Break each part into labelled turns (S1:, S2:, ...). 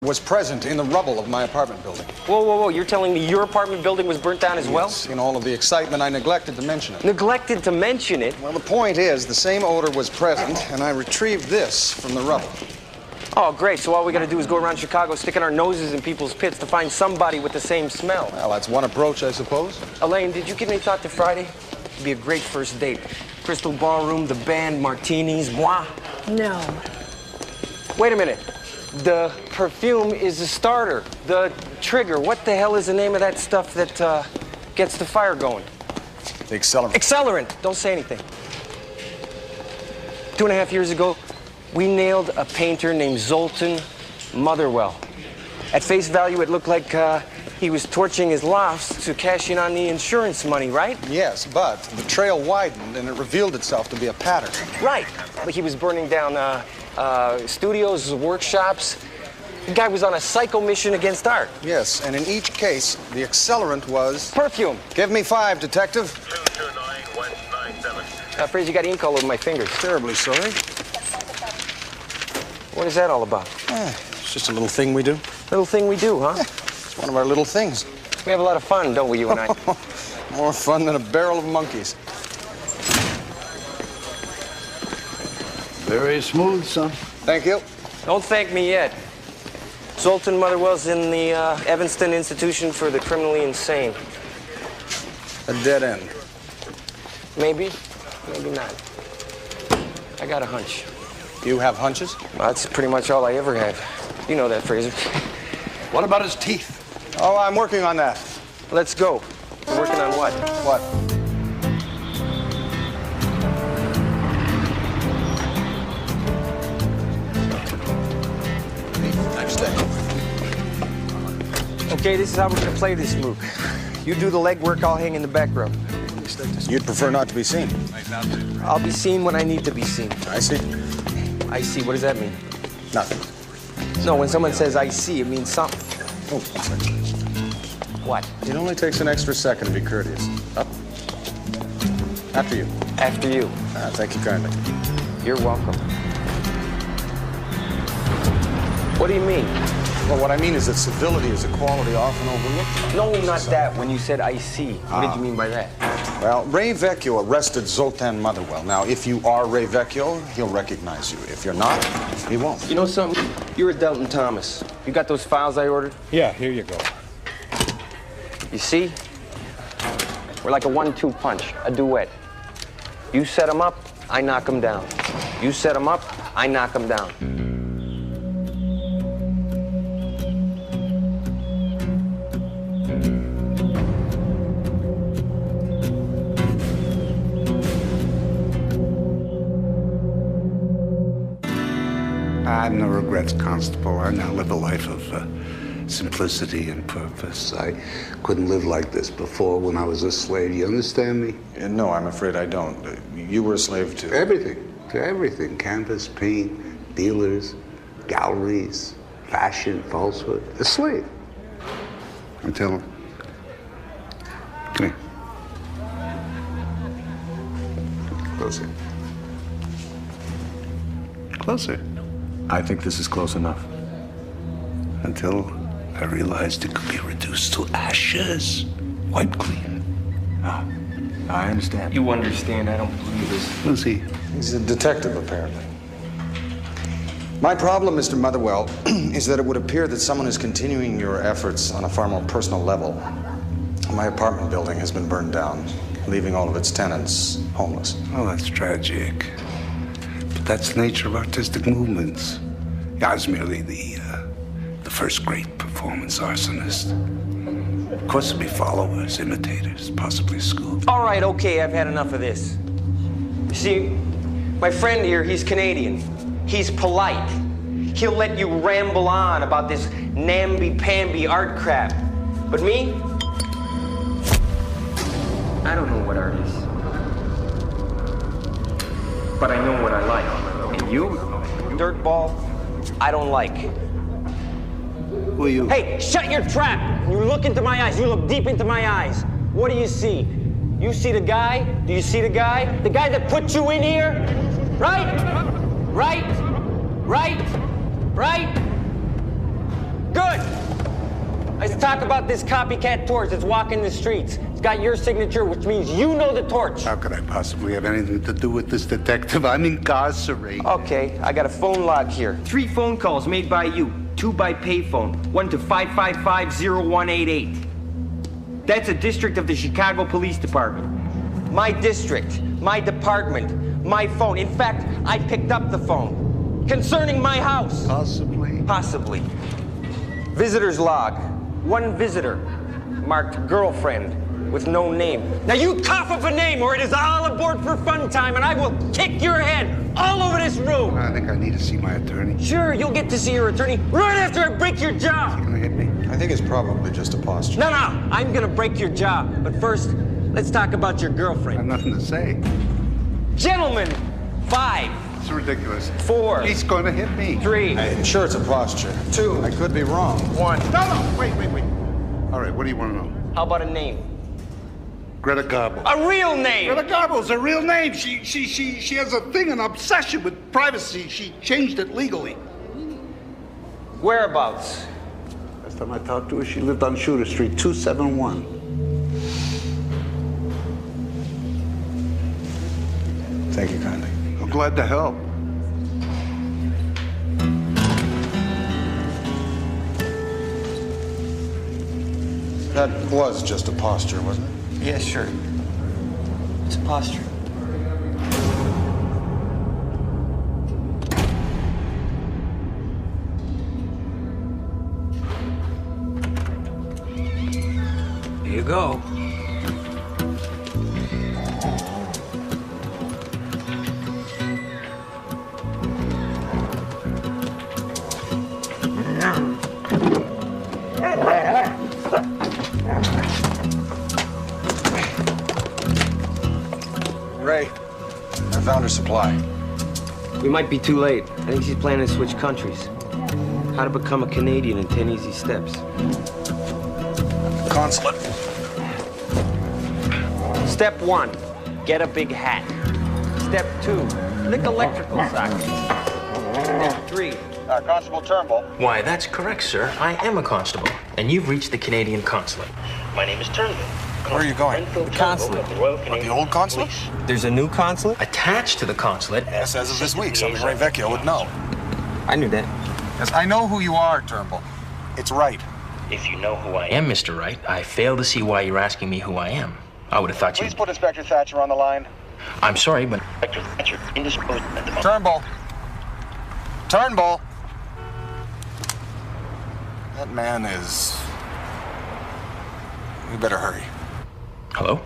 S1: Was present in the rubble of my apartment building.
S2: Whoa, whoa, whoa. You're telling me your apartment building was burnt down as well?
S1: Yes, in all of the excitement, I neglected to mention it.
S2: Neglected to mention it?
S1: Well, the point is, the same odor was present, and I retrieved this from the rubble.
S2: Oh, great. So all we got to do is go around Chicago sticking our noses in people's pits to find somebody with the same smell.
S1: Well, that's one approach, I suppose.
S2: Elaine, did you give any thought to Friday? It'd be a great first date. Crystal ballroom, the band, martinis, moi.
S3: No.
S2: Wait a minute. The perfume is the starter, the trigger. What the hell is the name of that stuff that gets the fire going?
S1: The accelerant.
S2: Accelerant. Don't say anything. 2.5 years ago, we nailed a painter named Zoltan Motherwell. At face value, it looked like he was torching his lofts to cash in on the insurance money, right?
S1: Yes, but the trail widened and it revealed itself to be a pattern.
S2: Right. Like he was burning down studios, workshops. The guy was on a psycho mission against art.
S1: Yes, and in each case, the accelerant was...
S2: Perfume.
S1: Give me 5, Detective.
S4: 229-197.
S2: I'm afraid you got ink all over my fingers.
S1: Terribly sorry.
S2: What is that all about?
S1: It's just a little thing we do.
S2: Little thing we do, huh?
S1: It's one of our little things.
S2: We have a lot of fun, don't we, you and I?
S1: More fun than a barrel of monkeys.
S5: Very smooth, son.
S1: Thank you.
S2: Don't thank me yet. Zoltan Motherwell's in the Evanston Institution for the Criminally Insane.
S1: A dead end.
S2: Maybe, maybe not. I got a hunch.
S1: You have hunches?
S2: That's pretty much all I ever have. You know that, Fraser.
S5: What about his teeth?
S1: Oh, I'm working on that.
S2: Let's go. We're working on what?
S1: What? Next day.
S2: Okay, this is how we're gonna play this move. You do the legwork, I'll hang in the background.
S1: You'd prefer not to be seen.
S2: I'll be seen when I need to be seen.
S1: I see.
S2: I see, what does that mean?
S1: Nothing.
S2: No, when someone says I see, it means something.
S1: Oh,
S2: What?
S1: it only takes an extra second to be courteous. Up. After you.
S2: After you.
S1: Thank you kindly.
S2: You're welcome. What do you mean?
S1: Well, what I mean is that civility is a quality often overlooked.
S2: No, not that. When you said I see, what did you mean by that?
S1: Well, Ray Vecchio arrested Zoltan Motherwell. Now, if you are Ray Vecchio, he'll recognize you. If you're not, he won't.
S2: You know something? You're a Delton Thomas. You got those files I ordered?
S6: Yeah, here you go.
S2: You see? We're like a 1-2 punch, a duet. You set them up, I knock them down. You set them up, I knock them down.
S5: I have no regrets, Constable. I now live a life of simplicity and purpose. I couldn't live like this before when I was a slave. You understand me?
S1: No, I'm afraid I don't. You were a slave to...
S5: Everything. To everything. Canvas, paint, dealers, galleries, fashion, falsehood. A slave. Until... Come here. Closer. Closer.
S1: I think this is close enough.
S5: Until I realized it could be reduced to ashes. Wiped clean.
S1: I understand.
S2: You understand, I don't believe this.
S5: Who's he?
S1: He's a detective, apparently. My problem, Mr. Motherwell, is that it would appear that someone is continuing your efforts on a far more personal level. My apartment building has been burned down, leaving all of its tenants homeless.
S5: Oh, that's tragic. But that's the nature of artistic movements. I was merely the first great performance arsonist. Of course, there'll be followers, imitators, possibly school.
S2: All right, okay, I've had enough of this. You see, my friend here, he's Canadian. He's polite. He'll let you ramble on about this namby-pamby art crap. But me? I don't know what art is. But I know what I like. And you, dirtball, I don't like.
S5: Who are you?
S2: Hey, shut your trap! You look into my eyes. You look deep into my eyes. What do you see? You see the guy? Do you see the guy? The guy that put you in here? Right? Right? Right? Right? talk about this copycat torch that's walking the streets. It's got your signature, which means you know the torch.
S5: How could I possibly have anything to do with this, detective? I'm incarcerated.
S2: Okay, I got a phone log here. 3 phone calls made by you, 2 by payphone, 1 to 555-0188. That's a district of the Chicago Police Department. My district, my department, my phone. In fact, I picked up the phone. Concerning my house.
S5: Possibly.
S2: Possibly. Visitor's log. 1 visitor, marked girlfriend, with no name. Now you cough up a name or it is all aboard for fun time and I will kick your head all over this room.
S5: I think I need to see my attorney.
S2: Sure, you'll get to see your attorney right after I break your jaw.
S5: You're gonna hit me?
S1: I think it's probably just a posture.
S2: No, I'm gonna break your jaw. But first, let's talk about your
S5: I have
S2: girlfriend.
S5: nothing to say.
S2: Gentlemen, 5,
S5: It's ridiculous.
S2: 4,
S5: He's gonna hit me.
S2: 3.
S1: I'm sure it's a posture.
S2: 2.
S1: I could be wrong.
S2: 1.
S5: No, wait. All right, what do you want to know?
S2: How about a name?
S5: Greta Garbo.
S2: A real name!
S5: Greta Garbo's a real name. She has a thing, an obsession with privacy. She changed it legally.
S2: Whereabouts?
S5: Last time I talked to her, she lived on Shooter Street, 271.
S1: Thank you kindly.
S5: I'm glad to help.
S1: That was just a posture, wasn't it?
S2: Yeah, sure. It's a posture. Here you go.
S1: Ray, I found her supply.
S2: We might be too late. I think she's planning to switch countries. How to become a Canadian in 10 easy steps.
S1: Consulate.
S2: Step 1, get a big hat. Step 2, lick electrical sockets. Step 3.
S1: Constable Turnbull.
S3: Why, that's correct, sir. I am a constable, and you've reached the Canadian consulate. My name is Turnbull.
S1: Where are you going?
S3: The
S2: consulate.
S1: The old consulate?
S2: There's a new consulate?
S3: Attached to the consulate.
S1: Yes, as of this week, something Ray Vecchio would know.
S2: I knew that.
S1: Yes, I know who you are, Turnbull. It's right.
S3: If you know who I am, Mr. Wright, I fail to see why you're asking me who I am. I would have thought you...
S1: Please put Inspector Thatcher on the line.
S3: I'm sorry, but... Inspector Thatcher, indisposed at the moment.
S1: Turnbull. Turnbull. That man is... We better hurry.
S3: Hello?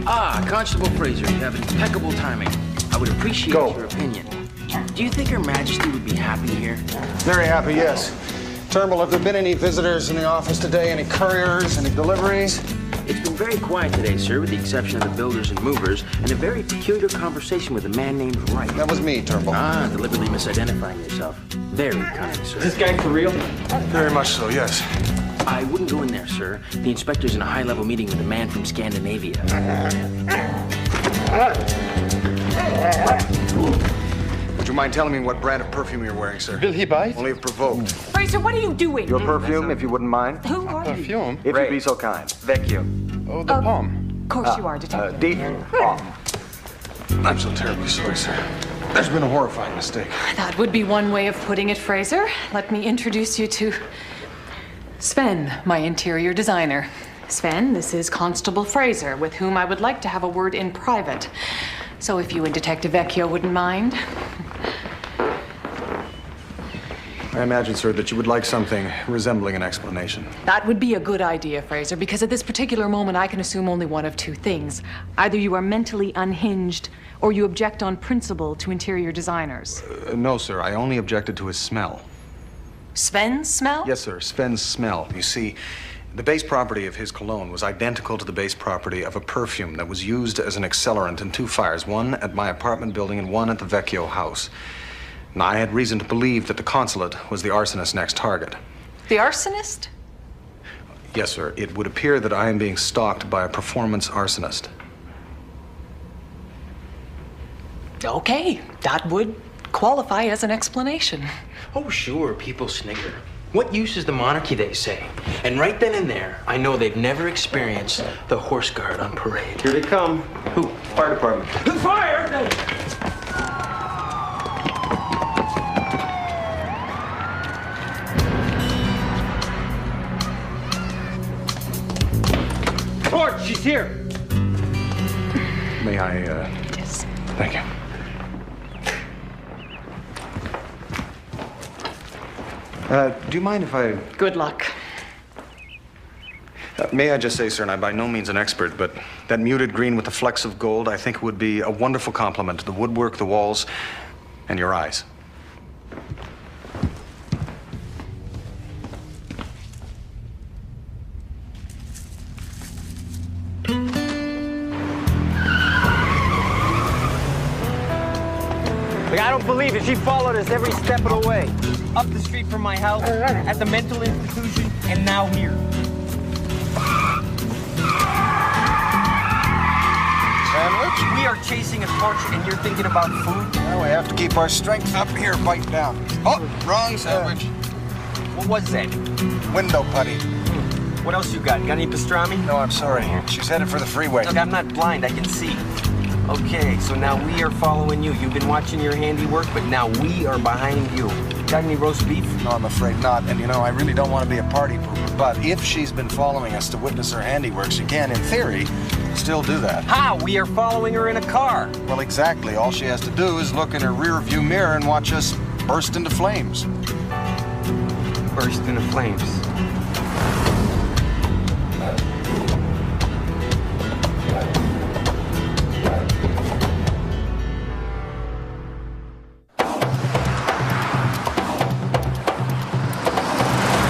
S3: Ah, Constable Fraser, you have impeccable timing. I would appreciate your opinion. Do you think Her Majesty would be happy here?
S1: Very happy, yes. Turnbull, have there been any visitors in the office today? Any couriers? Any deliveries?
S3: It's been very quiet today, sir, with the exception of the builders and movers, and a very peculiar conversation with a man named Wright.
S1: That was me, Turnbull.
S3: Ah, deliberately misidentifying yourself. Very cunning, sir.
S2: This guy for real?
S1: Very much so, yes.
S3: I wouldn't go in there, sir. The inspector's in a high-level meeting with a man from Scandinavia.
S1: Would you mind telling me what brand of perfume you're wearing, sir?
S6: Will he bite?
S1: Only if provoked.
S7: Fraser, what are you doing?
S1: Your perfume, if you wouldn't mind.
S7: Who are you?
S6: Perfume?
S1: If you'd be so kind. Vecchio.
S6: Oh, the palm.
S7: Of course you are, Detective.
S1: Deep. I'm so terribly sorry, sir. There's been a horrifying mistake.
S7: That would be one way of putting it, Fraser. Let me introduce you to Sven, my interior designer. Sven, this is Constable Fraser, with whom I would like to have a word in private. So if you and Detective Vecchio wouldn't mind.
S1: I imagine, sir, that you would like something resembling an explanation.
S7: That would be a good idea, Fraser, because at this particular moment I can assume only one of two things. Either you are mentally unhinged, or you object on principle to interior designers.
S1: No, sir. I only objected to his smell.
S7: Sven's smell?
S1: Yes, sir. Sven's smell. You see, the base property of his cologne was identical to the base property of a perfume that was used as an accelerant in 2 fires, one at my apartment building and one at the Vecchio house. And I had reason to believe that the consulate was the arsonist's next target.
S7: The arsonist?
S1: Yes, sir. It would appear that I am being stalked by a performance arsonist.
S7: Okay, that would qualify as an explanation.
S3: Oh, sure, people snigger. What use is the monarchy, they say? And right then and there, I know they've never experienced the horse guard on parade.
S2: Here they come.
S3: Who?
S2: Fire department.
S3: Fire!
S2: George, she's here.
S1: May I,
S7: Yes.
S1: Thank you. Do you mind if I...
S7: Good luck.
S1: May I just say, sir, and I'm by no means an expert, but that muted green with the flecks of gold, I think would be a wonderful complement to the woodwork, the walls, and your eyes.
S2: Like, I don't believe it. She followed us every step of the way. Up the street from my house, at the mental institution, and now here.
S6: Sandwich?
S2: We are chasing a torch, and you're thinking about food?
S6: Well, we have to keep our strength up here. Bite down. Oh, wrong sandwich.
S2: What was that?
S6: Window putty.
S2: What else you got? Got any pastrami?
S6: No, I'm sorry. She's headed for the freeway.
S2: Look, I'm not blind. I can see. Okay, so now we are following you. You've been watching your handiwork, but now we are behind you. Got any roast beef?
S6: No, I'm afraid not. And you know, I really don't want to be a party pooper, but if she's been following us to witness her handiwork, she can, in theory, still do that.
S2: How? We are following her in a car.
S6: Well, exactly. All she has to do is look in her rear view mirror and watch us burst into flames.
S2: Burst into flames.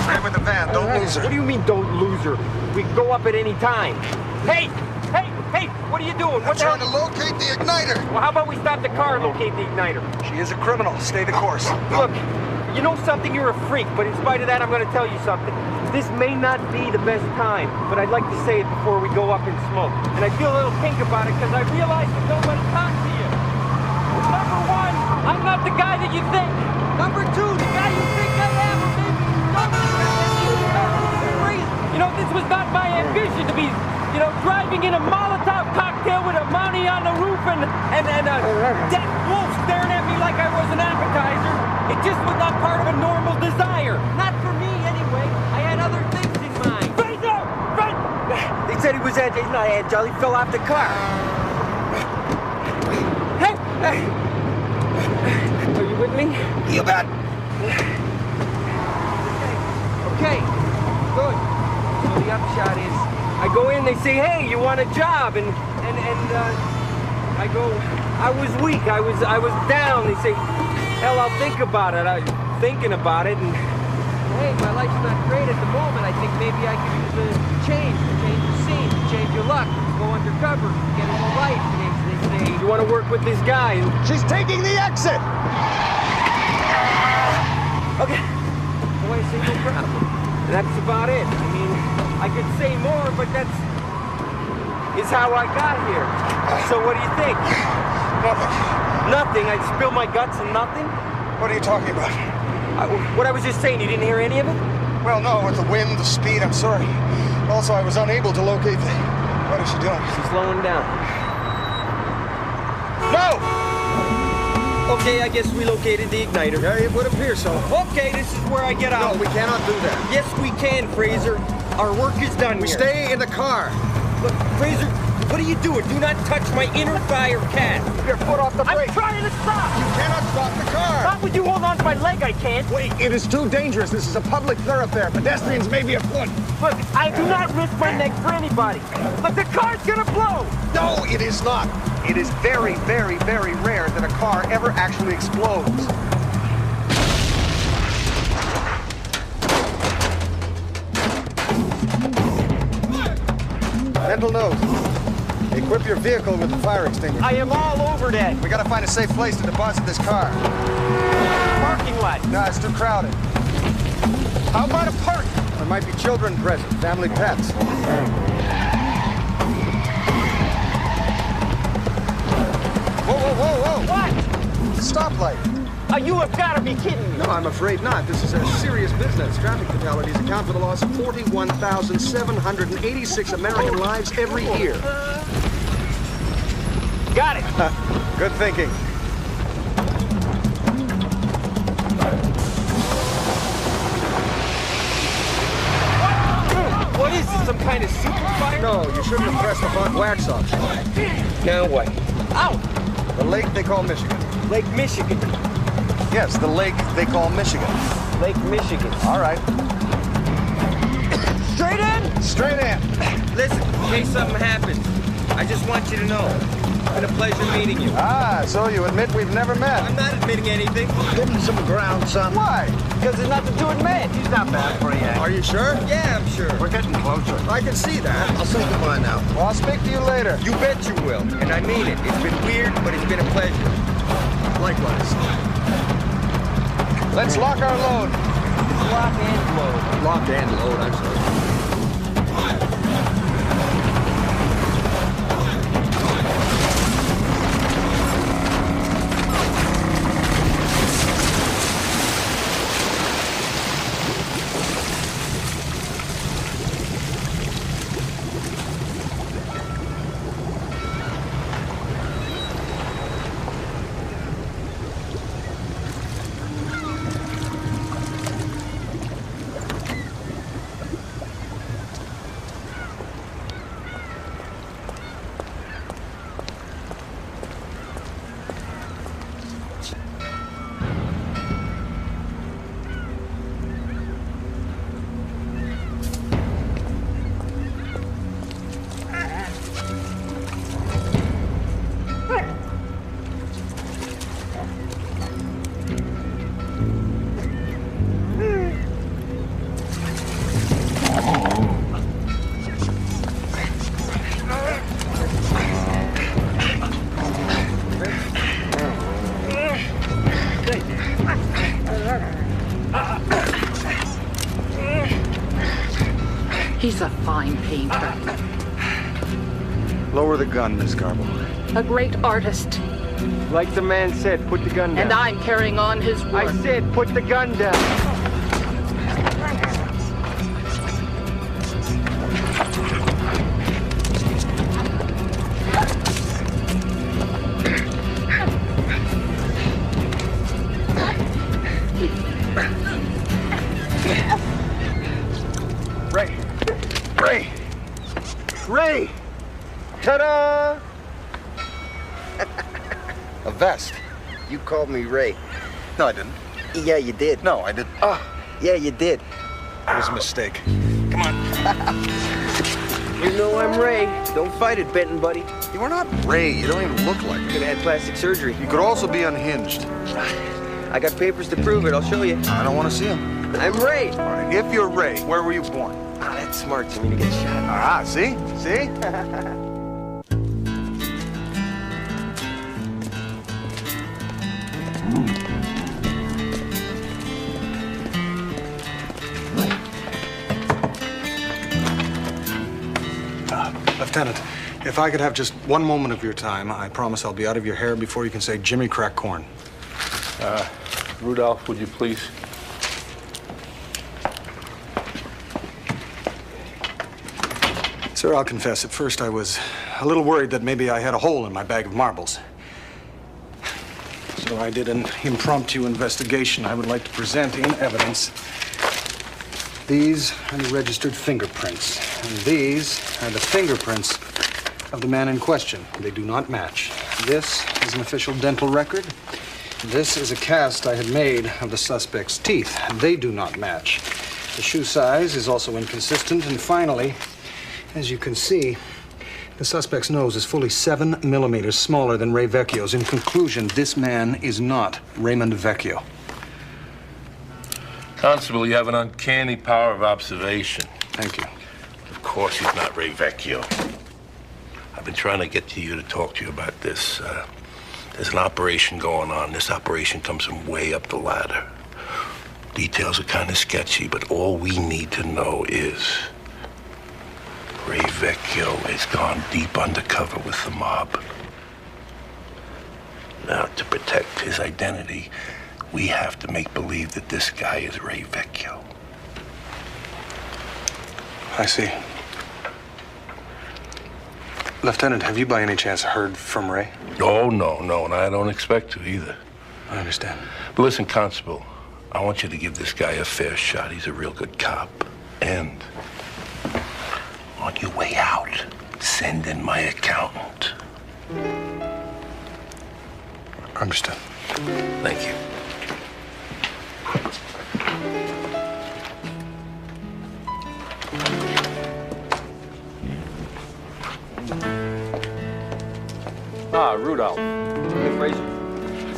S6: Stand with the van. Don't lose her.
S2: What do you mean, don't lose her? We can go up at any time. Hey! Hey! Hey! What are you doing?
S6: I'm
S2: What the
S6: trying to
S2: hell?
S6: locate the igniter.
S2: Well, how about we stop the car and locate the igniter?
S6: She is a criminal. Stay the course.
S2: Look, you know something? You're a freak, but in spite of that, I'm going to tell you something. This may not be the best time, but I'd like to say it before we go up and smoke. And I feel a little pink about it because I realize that nobody talks to you. Number one, I'm not the guy that you think. Number two, the guy you think I am, maybe you know, this was not my ambition to be, you know, driving in a Molotov cocktail with a Mountie on the roof and a dead wolf staring at me like I was an appetizer. It just was not part of a normal desire. Not for me, anyway. I had other things in mind. Fraser! They said he was agile. He's not agile. He fell off the car. Hey! Are you with me?
S6: You bet.
S2: Okay. Good. So the upshot is, I go in, they say, hey, you want a job? And I go, I was weak. I was down. They say, hell, I'll think about it. I'm thinking about it, and hey, my life's not great at the moment. I think maybe I could use a change the scene, change your luck, go undercover, get a little life. And they say, you want to work with this guy? And
S6: She's taking the exit.
S2: okay. So I say, no problem. And that's about it. I mean, I could say more, but is how I got here. So what do you think?
S6: Nothing.
S2: Nothing? I spill my guts and nothing?
S6: What are you talking about?
S2: What I was just saying, you didn't hear any of it?
S6: Well, no, with the wind, the speed, I'm sorry. Also, I was unable to locate the... What is she doing?
S2: She's slowing down.
S6: No!
S2: Okay, I guess we located the igniter.
S6: Yeah, it would appear so.
S2: Okay, this is where I get out.
S6: No, we cannot do that.
S2: Yes, we can, Fraser. Our work is done
S6: We
S2: here.
S6: stay in the car.
S2: Look, Fraser, what are you doing? Do not touch my inner fire cat.
S6: Your foot off the brake.
S2: I'm trying to stop.
S6: You cannot stop the car.
S2: Not with you hold on to my leg, I can't.
S6: Wait, it is too dangerous. This is a public thoroughfare. Pedestrians may be afoot.
S2: Look, I do not risk my neck for anybody. Look, the car's gonna blow.
S6: No, it is not. It is very, very, very rare that a car ever actually explodes. Mental note. Equip your vehicle with a fire extinguisher.
S2: I am all over that.
S6: We gotta find a safe place to deposit this car.
S2: inside.
S6: No, it's too crowded. How about a park? There might be children present, family pets. Whoa, whoa, whoa, whoa!
S2: What?
S6: Stoplight.
S2: You have got to be kidding me.
S6: No, I'm afraid not. This is a serious business. Traffic fatalities account for the loss of 41,786 American lives every year.
S2: Got it.
S6: Good thinking.
S2: What is this, some kind of super fire?
S6: No, you shouldn't have pressed the front wax off.
S2: Now what? Ow!
S6: The lake they call Michigan.
S2: Lake Michigan.
S6: Yes, the lake they call Michigan.
S2: Lake Michigan.
S6: All right.
S2: Straight in?
S6: Straight in.
S2: Listen, in case something happens, I just want you to know, it's been a pleasure meeting you.
S6: Ah, so you admit we've never met.
S2: I'm not admitting anything.
S6: Give him some ground, son. Why?
S2: Because there's nothing to admit.
S6: He's not bad for you. Are you sure?
S2: Yeah, I'm sure.
S6: We're getting closer. I can see that.
S2: I'll say goodbye now.
S6: Well, I'll speak to you later.
S2: You bet you will, and I mean it. It's been weird, but it's been a pleasure.
S6: Likewise. Let's lock our load.
S2: Lock and load.
S6: Lock and load, I'm sorry.
S7: He's a fine painter.
S6: Lower the gun, Miss Garbo.
S7: A great artist.
S2: Like the man said, put the gun down.
S7: And I'm carrying on his work.
S2: I said, put the gun down.
S6: Ray! Ta-da! A vest.
S8: You called me Ray.
S6: No, I didn't.
S8: Yeah, you did.
S6: No, I didn't.
S8: Oh, yeah, you did.
S6: It was a mistake. Come on.
S8: You know I'm Ray. Don't fight it, Benton, buddy.
S6: You are not Ray. You don't even look like
S8: Could
S6: it.
S8: have had plastic surgery.
S6: You could also be unhinged.
S8: I got papers to prove it. I'll show you.
S6: I don't want to see him.
S8: I'm Ray.
S6: All right, if you're Ray, where were you born?
S8: Ah, that's smart to me to get shot.
S6: Ah, see? See? Lieutenant, if I could have just one moment of your time, I promise I'll be out of your hair before you can say Jimmy crack corn.
S9: Rudolph, would you please?
S1: Sir, I'll confess, at first I was a little worried that maybe I had a hole in my bag of marbles. So I did an impromptu investigation I would like to present in evidence. These are the registered fingerprints, and these are the fingerprints of the man in question. They do not match. This is an official dental record. This is a cast I had made of the suspect's teeth. They do not match. The shoe size is also inconsistent, and finally, as you can see, the suspect's nose is fully 7 millimeters smaller than Ray Vecchio's. In conclusion, this man is not Raymond Vecchio.
S9: Constable, you have an uncanny power of observation.
S1: Thank you.
S9: Of course he's not Ray Vecchio. I've been trying to get to you to talk to you about this. There's an operation going on. This operation comes from way up the ladder. Details are kind of sketchy, but all we need to know is Ray Vecchio has gone deep undercover with the mob. Now, to protect his identity, we have to make believe that this guy is Ray Vecchio.
S6: I see. Lieutenant, have you by any chance heard from Ray?
S9: Oh, no, and I don't expect to either.
S6: I understand.
S9: But listen, Constable, I want you to give this guy a fair shot. He's a real good cop. And on your way out, send in my accountant.
S6: Understood.
S9: Thank you.
S2: Ah, Rudolph. Hey, Fraser.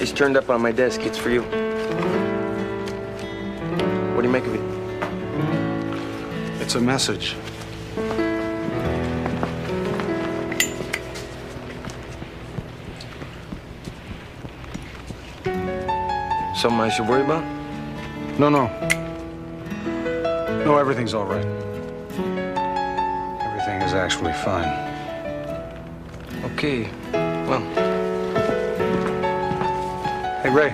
S2: It's turned up on my desk. It's for you. What do you make of it?
S6: It's a message.
S2: Something I should worry about?
S6: No. No, everything's all right. Everything is actually fine.
S2: Okay. Well.
S6: Hey, Ray.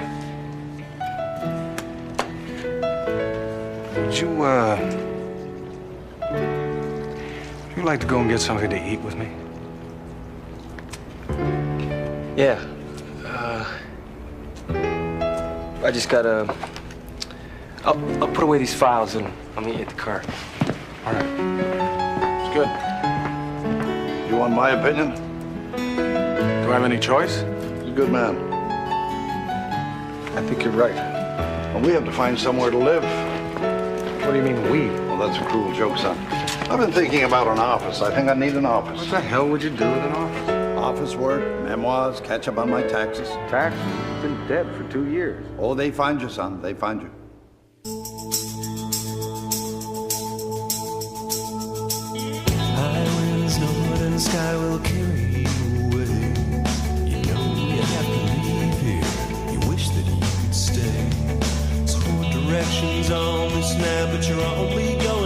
S6: Would you like to go and get something to eat with me?
S2: Yeah. I just gotta... I'll put away these files and I'll meet you at the car.
S6: All right.
S10: It's good. You want my opinion?
S6: Do I have any choice?
S10: He's a good man.
S6: I think you're right.
S10: And we have to find somewhere to live.
S6: What do you mean, we?
S10: Well, that's a cruel joke, son. I've been thinking about an office. I think I need an office.
S6: What the hell would you do with an office?
S10: Office work, memoirs, catch up on my taxes.
S6: Taxes? You've been dead for 2 years.
S10: Oh, they find you, son. They find you.
S11: High winds, northern sky will carry you away. You know you have to leave here. You wish that you could stay. Swore directions on this map, but you're only going